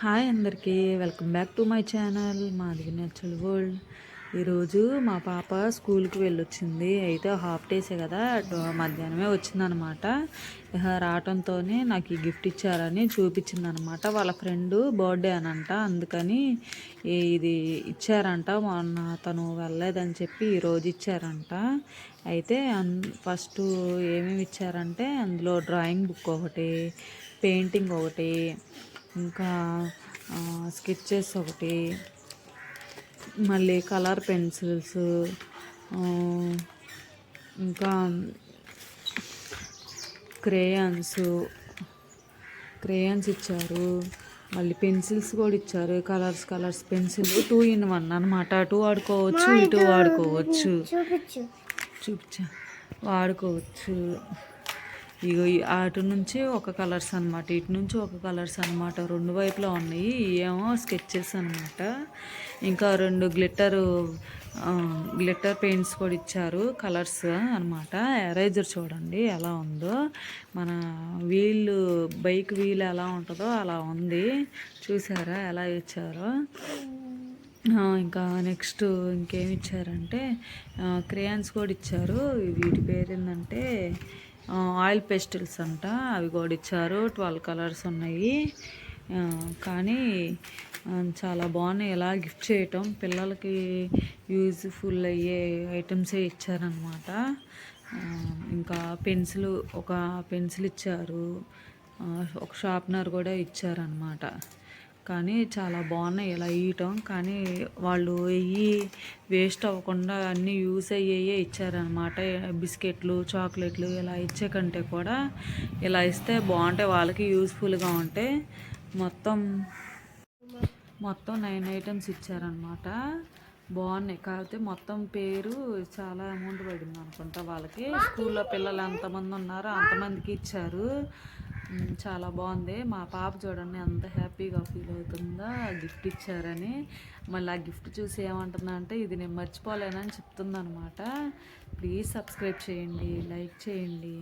Hi అందరికీ welcome back to my channel మాది natural world. ఈరోజు మా పాప స్కూల్కి వెళ్ళొచ్చింది. అయితే హాఫ్ డేసే కదా, మధ్యాహ్నమే వచ్చిందనమాట. రావటంతోనే నాకు ఈ గిఫ్ట్ ఇచ్చారని చూపించిందనమాట. వాళ్ళ ఫ్రెండ్ బర్త్డే అనంట, అందుకని ఇది ఇచ్చారంట. మొన్న తను వెళ్ళలేదని చెప్పి ఈరోజు ఇచ్చారంట. అయితే ఫస్ట్ ఏమేమి ఇచ్చారంటే అందులో డ్రాయింగ్ బుక్ ఒకటి, పెయింటింగ్ ఒకటి, ఇంకా స్కెచెస్ ఒకటి, మళ్ళీ కలర్ పెన్సిల్స్, ఇంకా క్రేయాన్స్ ఇచ్చారు. మళ్ళీ పెన్సిల్స్ కూడా ఇచ్చారు. కలర్స్ పెన్సిల్ 2 in 1 అనమాట. అటు వాడుకోవచ్చు, ఇటు వాడుకోవచ్చు, వాడుకోవచ్చు. ఇగో అటు నుంచి ఒక కలర్స్ అనమాట, ఇటు నుంచి ఒక కలర్స్ అనమాట. 2 వైపులా ఉన్నాయి. ఏమో స్కెచెస్ అనమాట. ఇంకా 2 గ్లిట్టర్ పెయింట్స్ కూడా ఇచ్చారు, కలర్స్ అనమాట. ఎరేజర్ చూడండి ఎలా ఉందో, మన బైక్ వీల్ ఎలా ఉంటుందో అలా ఉంది. చూసారా ఎలా ఇచ్చారో. ఇంకా నెక్స్ట్ ఇంకేమి ఇచ్చారంటే క్రేయాన్స్ కూడా ఇచ్చారు. వీటి పేరు ఏంటంటే ఆయిల్ పెస్టిల్స్ అంట. అవి కూడా ఇచ్చారు. 12 కలర్స్ ఉన్నాయి. కానీ చాలా బాగున్నాయి. ఇలా గిఫ్ట్ చేయటం పిల్లలకి యూజ్ఫుల్ అయ్యే ఐటమ్సే ఇచ్చారనమాట. ఇంకా ఒక పెన్సిల్ ఇచ్చారు, ఒక షార్ప్నర్ కూడా ఇచ్చారనమాట. కానీ చాలా బాగున్నాయి ఇలా ఇవ్వటం. కానీ వాళ్ళు వేస్ట్ అవ్వకుండా అన్నీ యూస్ అయ్యేయే ఇచ్చారనమాట. బిస్కెట్లు, చాక్లెట్లు ఇలా ఇచ్చే కంటే కూడా ఇలా ఇస్తే బాగుంటాయి, వాళ్ళకి యూస్ఫుల్గా ఉంటాయి. మొత్తం 9 ఐటమ్స్ ఇచ్చారనమాట. బాగున్నాయి. కాకపోతే మొత్తం పేరు చాలా అమౌంట్ పడింది అనుకుంటా వాళ్ళకి. స్కూల్లో పిల్లలు ఎంతమంది ఉన్నారో అంతమందికి ఇచ్చారు. చాలా బాగుంది. మా పాప చూడండి ఎంత హ్యాపీగా ఫీల్ అవుతుందో గిఫ్ట్ ఇచ్చారని. మళ్ళీ ఆ గిఫ్ట్ చూసి ఏమంటుందా అంటే ఇది నేను మర్చిపోలేనని చెప్తుంది అనమాట. ప్లీజ్ సబ్స్క్రైబ్ చేయండి, లైక్ చేయండి.